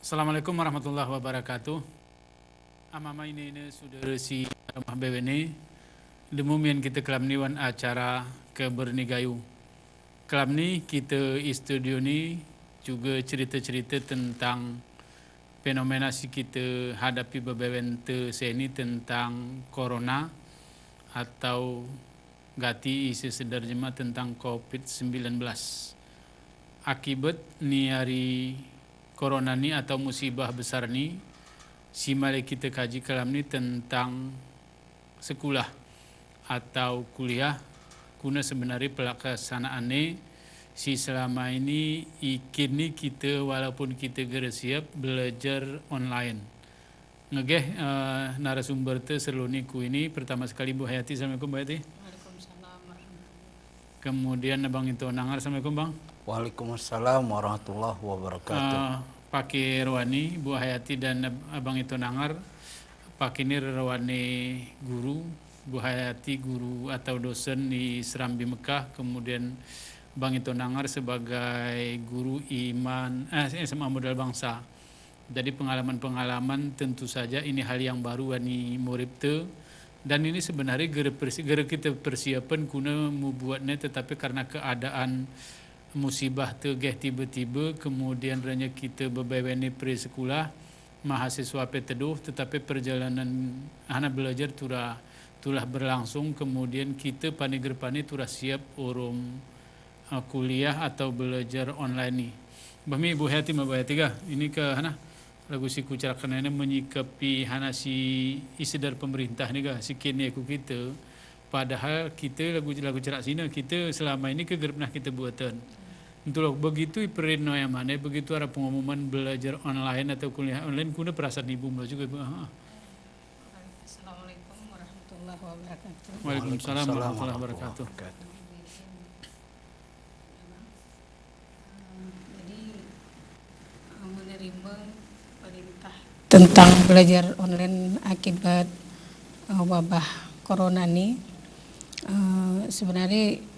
Assalamualaikum warahmatullahi wabarakatuh. Amama ini saudara si rumah bewene demumian kita kelam ni wan acara ke bernigayu. Kelam ni kita studio ni juga cerita-cerita tentang fenomena si kita hadapi bebewen te seni tentang corona atau gati isi sedar jemaah tentang COVID-19. Akibat ni hari corona ni atau musibah besar ni, si mari kita kaji kalam ni tentang sekolah atau kuliah kuna sebenarnya pelaksanaan ni si selama ini ikin ni kita walaupun kita gerak siap belajar online. Ngegeh narasumber tu serluni ku ini pertama sekali Bu Hayati. Assalamualaikum Bu Hayati. Waalaikumsalam warahmatullahi. Kemudian Abang Itu Nangar. Assalamualaikum Bang. Waalaikumsalam warahmatullahi wabarakatuh. Pak Irwani, Bu Hayati dan Abang Itu Nangar. Pak ini Irwani guru, Bu Hayati guru atau dosen di Serambi Mekah, kemudian Bang Itu Nangar sebagai guru SMA Modal Bangsa. Jadi pengalaman-pengalaman tentu saja ini hal yang baru wani murid te, dan ini sebenarnya gara kita persiapan kuna membuatnya, tetapi karena keadaan musibah tegeh tiba-tiba kemudian ranya kita bebeweni pre-sekolah mahasiswa peteduh, tetapi perjalanan anak belajar tulah berlangsung, kemudian kita pani turah siap urung kuliah atau belajar online ni. Bami Bu Hayati Bu Hayati ini ke hana lagu si kucarakan ini menyikapi hana si isidar pemerintah ni si kini aku kita. Padahal kita lagu cerak sini kita selama ini kegerpnah kita buatan. Itulah begitu perino yang mana begitu ada pengumuman belajar online atau kuliah online kuna perasaan ibu mula juga. Assalamualaikum warahmatullahi wabarakatuh. Waalaikumsalam warahmatullahi wabarakatuh. Jadi menerima perintah tentang belajar online akibat wabah corona ini sebenarnya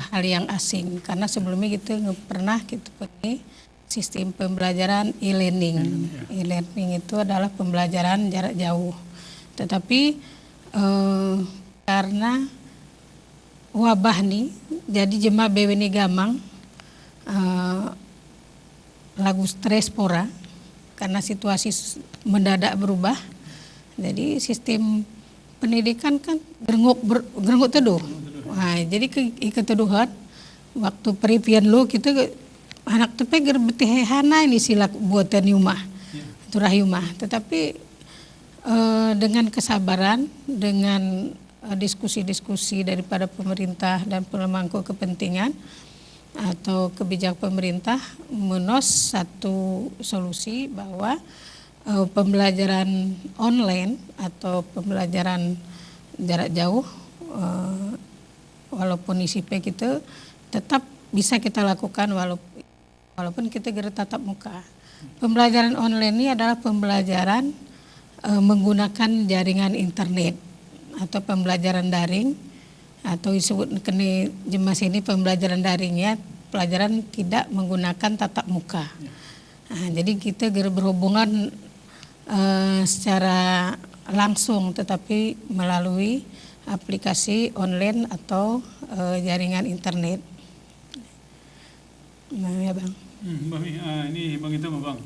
hal yang asing, karena sebelumnya kita pernah kita pakai sistem pembelajaran e-learning. E-learning itu adalah pembelajaran jarak jauh. Tetapi karena wabah nih, jadi jemaah bewene gamang lagu stres pora karena situasi mendadak berubah. Jadi sistem pendidikan kan gerenguk teduh. Nah, jadi keteduhan waktu peripian lo kita anak tepe gerbetih hana ini silak buatan rumah, turah rumah. Tetapi dengan kesabaran, dengan diskusi-diskusi daripada pemerintah dan pemangku kepentingan atau kebijakan pemerintah menos satu solusi bahwa pembelajaran online atau pembelajaran jarak jauh walaupun ISIP kita tetap bisa kita lakukan walaupun kita gerak tatap muka. Pembelajaran online ini adalah pembelajaran menggunakan jaringan internet atau pembelajaran daring, atau disebut kini jemas ini pembelajaran daringnya pelajaran tidak menggunakan tatap muka. Nah, jadi kita gerak berhubungan secara langsung tetapi melalui aplikasi online atau jaringan internet. Nah, ya Bang. Ini Bang itu Bang.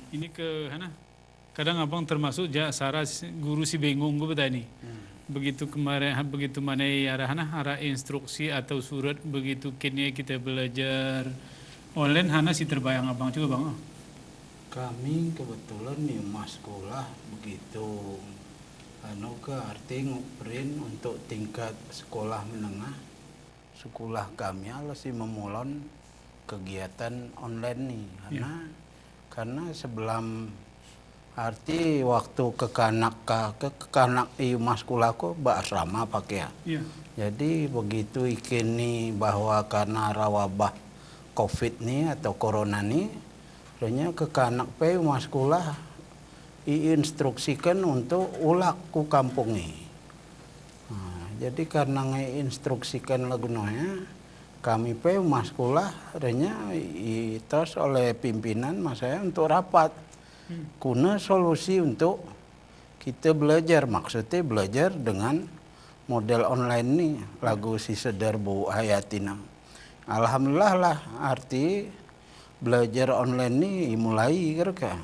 Ini ke hana. Kadang Abang termasuk Sarah guru si bingung gue betani. Begitu kemarin begitu mana arah instruksi atau surat begitu kini kita belajar online hana si terbayang Abang juga Bang. Kami kebetulan nih mas sekolah begitu arti nguperin untuk tingkat sekolah menengah. Sekolah kami sih memulai kegiatan online nih karena sebelum arti waktu kekanak mas sekolahku asrama pakai ya. Jadi begitu ikini bahwa karena wabah COVID nih atau corona nih hanya kekanak mas sekolah diinstruksikan untuk ulak ku kampung ini. Nah, jadi karena ngeinstruksikan lagunya kami mas sekolah adanya itos oleh pimpinan mas saya untuk rapat kuna solusi untuk kita belajar, maksudnya belajar dengan model online nih lagu si Sedar Bu Hayatina. Alhamdulillah lah arti belajar online nih mulai kerja.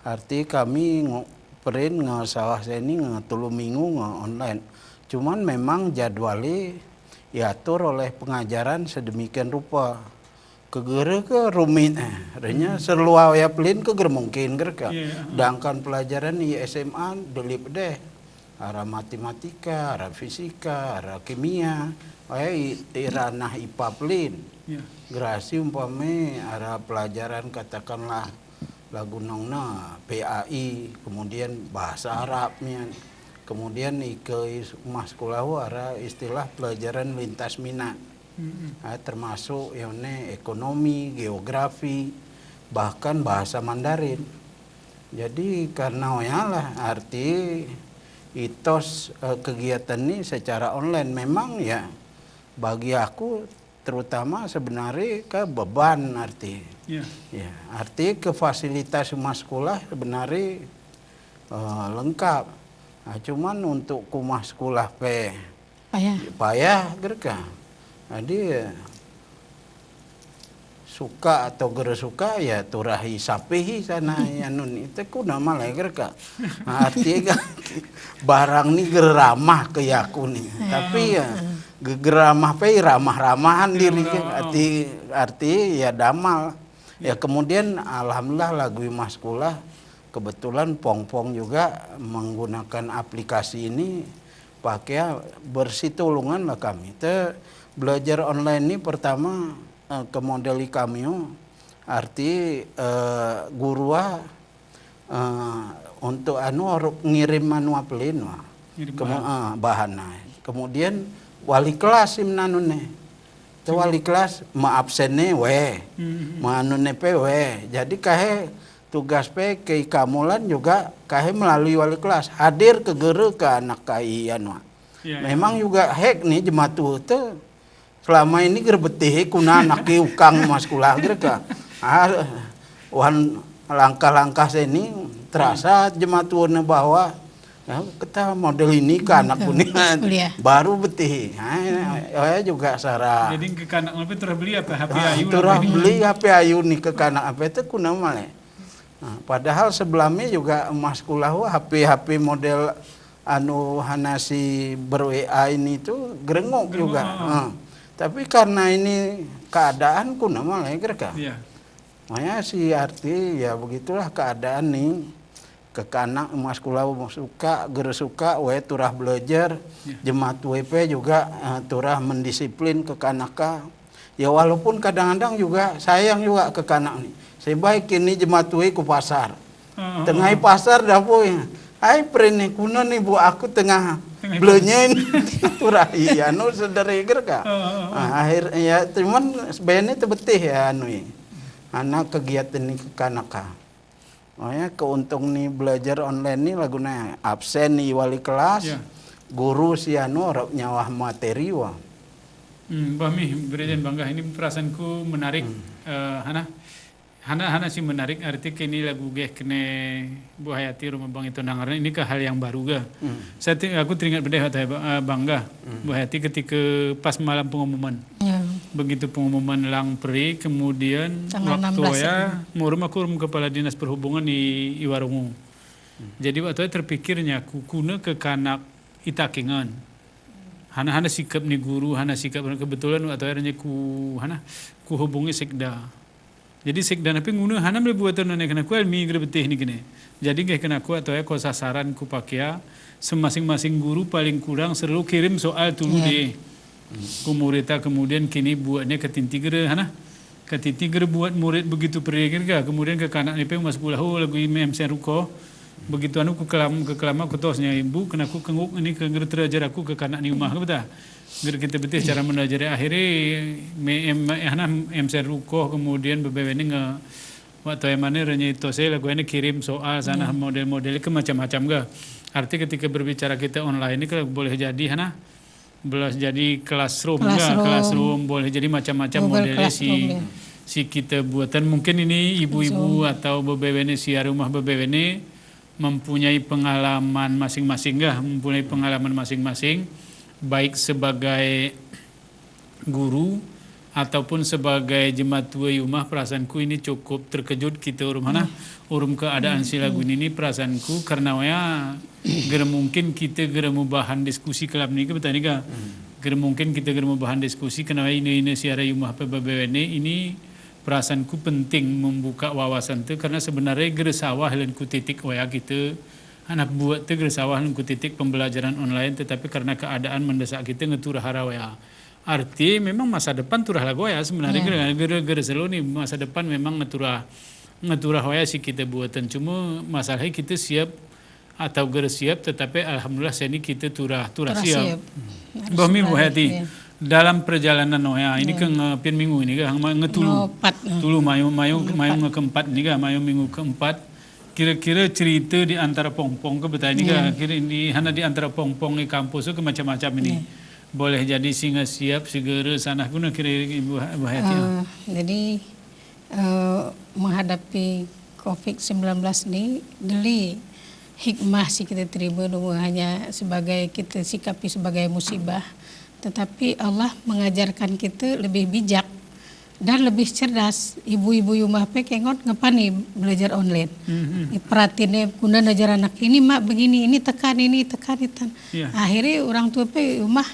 Arti kami perin sawah seni 3 minggu online. Cuman memang jadwalnya diatur oleh pengajaran sedemikian rupa. Kegere ke rumit adanya serlua ya pelin keger mungkin gerka. Sedangkan pelajaran di SMA delip deh. Arah matematika, arah fisika, arah kimia, ranah IPA pelin. Gerasi umpame arah pelajaran katakanlah lagu nongna PAI, kemudian bahasa Arabnya. Kemudian ke maskulahu arah istilah pelajaran lintas minat. Termasuk yang ekonomi, geografi, bahkan bahasa Mandarin. Jadi karena lah arti etos kegiatan ini secara online memang ya bagi aku terutama sebenarnya ke beban arti. Ya, arti ke fasilitas rumah sekolah sebenarnya lengkap. Nah, cuman untuk rumah sekolah payah gerka. Jadi suka atau gere suka ya turahi sapihi sana ya nun itu kuna malah gerka. Nah, artinya barang ni geramah ke yaku nih. Tapi ya geramah ramah-ramahan diri arti ya damal. Ya kemudian alhamdulillah lagu Mas Kula kebetulan Pong-Pong juga menggunakan aplikasi ini pakai bersitulungan lah kami. Belajar online ini pertama ke modeli kami arti guru untuk ngirim manual pelin bahan. Kemudian wali kelas imnanune wali kelas maabsennya manune jadi kahe tugas ke kamulan juga kahe melalui wali kelas hadir ke guru ke anak kaian memang juga hek nih jematu tuh selama ini gerbetih kuna anak ukang mas kulah gerka wan langkah-langkah seni terasa jematunya bahwa kita model ini ke anak kuningan baru betih juga sarah jadi ke kanak apa terus beli apa HP ayu terus beli HP ayu nih ke kanak apa itu kuna malah padahal sebelumnya juga mas kulah HP model anu hanasi ber-WA ini tuh gerengok juga tapi karena ini keadaan kuna malah gerka makanya si arti ya begitulah keadaan nih ke kanak mas kulau suka gere suka turah belajar jemaat WP juga turah mendisiplin ke kanaka ya walaupun kadang-kadang juga sayang juga ke kanak nih sebaik ini jemaat ku pasar tengah pasar dapur hai prene kuno nih bu aku tengah belanja ini turah iya nu saudara gerka akhir ya cuman sebenarnya tebetih ya anu anak kegiatan ini ke kanaka makanya keuntung nih belajar online nih laguna absen nih wali kelas guru si anu nyawah materi Bahmi berikan bangga ini perasaanku menarik Hana sih menarik arti kini lagu geh kene Bu Hayati rumah bang itu nangaran ini ke hal yang baru ga. Aku teringat beda bangga Bu Hayati ketika pas malam pengumuman. Begitu pengumuman lang peri kemudian waktu ya murum kepala dinas perhubungan di Iwarungu. Jadi waktu terpikirnya kuna ke kanak itakingan. Hana sikap nih guru, hana sikap kebetulan waktu akhirnya ku hubungi sekda. Jadi sekda napi ngunu hana mele buatan nane kena ku elmi grebeteh ni kene. Jadi kayak kena ku atau ko sasaran ku pakai masing-masing guru paling kurang selalu kirim soal dulu deh. Ku muridnya kemudian kini buatnya ketintigre hana. Ketintigre buat murid begitu perikir ka kemudian ke kanak ni pe mas pulahu lagu imam seruko. Begitu anu ku kelama ku tosnya ibu kena ku kenguk ini ke terajar aku ke kanak ni rumah betul. Ger kita betul cara menajari akhirnya MC Rukoh kemudian bebeweni waktu yang mana renyi itu saya lagu ini kirim soal sana model-model ke macam-macam ga. Arti ketika berbicara kita online ini kalau boleh jadi boleh jadi classroom boleh jadi macam-macam modelnya si kita buatan. Mungkin ini ibu-ibu atau bebewene siar rumah bebewene mempunyai pengalaman masing-masing mempunyai pengalaman masing-masing, baik sebagai guru ataupun sebagai jemaat tua rumah. Perasaanku ini cukup terkejut kita urum keadaan si lagu ini perasaanku karena gara mungkin kita gara mau bahan diskusi kelab ni ke betul ni ga gara mungkin kita gara mau bahan diskusi kenapa ini siara rumah PBBWN ini perasaanku penting membuka wawasan tu karena sebenarnya gara sawah ku titik kita anak buat tu gara sawah ku titik pembelajaran online, tetapi karena keadaan mendesak kita ngeturah harawaya. Arti memang masa depan turah lagu sebenarnya gara selalu ni masa depan memang ngeturah waya si kita buatan, cuma masalahnya kita siap atau gara siap, tetapi alhamdulillah ini kita turah siap. Bahmi Bu Hayati dalam perjalanan ini ke ngepin minggu ini ke ngetulu mayu keempat ini ke mayu minggu keempat, kira-kira cerita di antara pongpong ke betul ini kira ini hanya di antara pongpong di kampus ke macam-macam ini. Boleh jadi singa siap segera sana guna kira Ibu Hayati. Jadi menghadapi COVID-19 ini deli hikmah sih kita terima hanya sebagai kita sikapi sebagai musibah, tetapi Allah mengajarkan kita lebih bijak dan lebih cerdas. Ibu-ibu rumah kengot ngapani belajar online. Perhatinnya guna ajar anak ini mak begini, ini tekan. Akhirnya orang tua rumah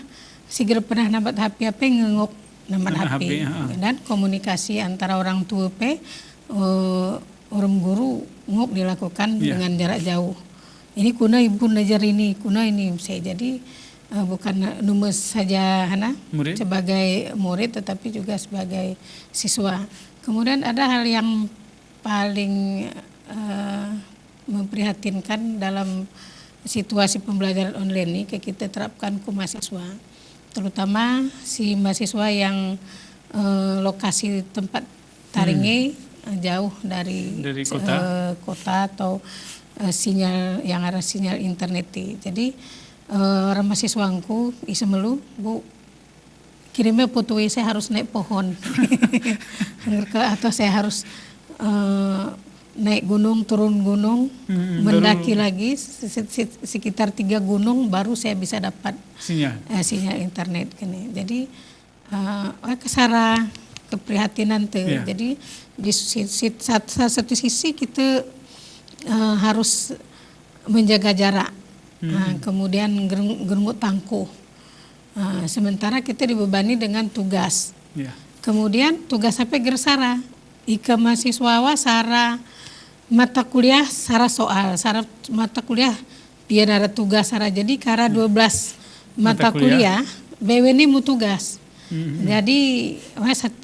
segera pernah nampak HP ngengok nampak HP. Dan komunikasi antara orang tua orang guru ngok dilakukan dengan jarak jauh. Ini kuna ibu najar ini, kuna ini. Saya jadi bukan numes saja murid. Sebagai murid, tetapi juga sebagai siswa. Kemudian ada hal yang paling memprihatinkan dalam situasi pembelajaran online ini kita terapkan ke mahasiswa, terutama si mahasiswa yang lokasi tempat taringnya jauh dari kota atau sinyal yang ada sinyal internet. Jadi orang mahasiswaku isemelu Bu kirimnya foto saya harus naik pohon atau saya harus naik gunung, turun gunung, mendaki lagi sekitar 3 gunung baru saya bisa dapat sinyal internet. Jadi kesara keprihatinan tuh. Jadi di satu sisi kita harus menjaga jarak, kemudian gerungut tangkuh. Sementara kita dibebani dengan tugas. Kemudian tugas apa gersara? Ika mahasiswa sara mata kuliah sara soal, sara mata kuliah biar ada tugas sara. Jadi kara 12 mata kuliah BW ini mau tugas. Jadi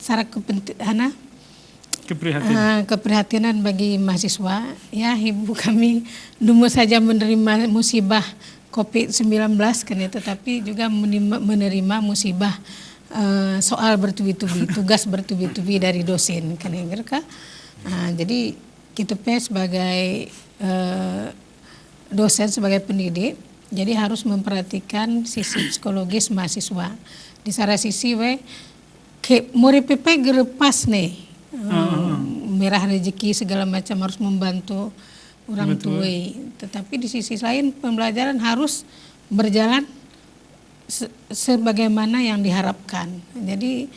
sara keprihatinan bagi mahasiswa, ya ibu kami dulu saja menerima musibah COVID-19 tetapi juga menerima musibah soal bertubi-tubi, tugas bertubi-tubi dari dosen jadi kita sebagai dosen, sebagai pendidik, jadi harus memperhatikan sisi psikologis mahasiswa. Di sana sisi murid PP gerepas nih. Merah rezeki segala macam harus membantu orang tua. Tetapi di sisi lain pembelajaran harus berjalan sebagaimana yang diharapkan. Jadi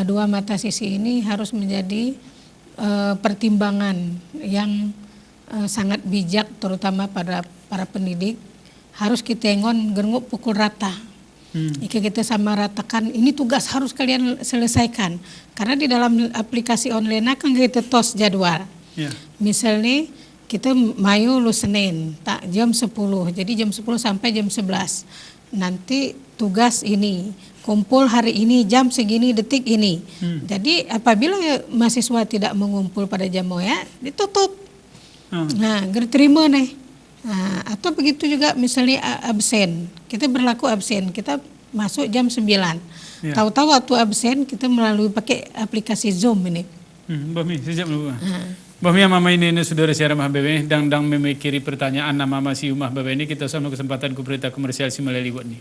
dua mata sisi ini harus menjadi pertimbangan yang sangat bijak, terutama pada para pendidik. Harus kita gernguk pukul rata. Jika kita sama ratakan, ini tugas harus kalian selesaikan. Karena di dalam aplikasi online kan kita tos jadwal. Misalnya kita mayu lu Senin, tak jam 10. Jadi jam 10 sampai jam 11. Nanti tugas ini, kumpul hari ini jam segini detik ini. Jadi apabila mahasiswa tidak mengumpul pada jam ditutup. Nah, terima nih. Nah, atau begitu juga misalnya absen, kita berlaku absen, kita masuk jam 9. Tahu-tahu waktu absen kita melalui pakai aplikasi Zoom ini. Bami, sejak dulu. Bami mama ini saudara siaran Mah Bebe, dang memikiri pertanyaan nama si Umah Bebe ini, kita sama kesempatan ku berita komersial si melalui buat ini.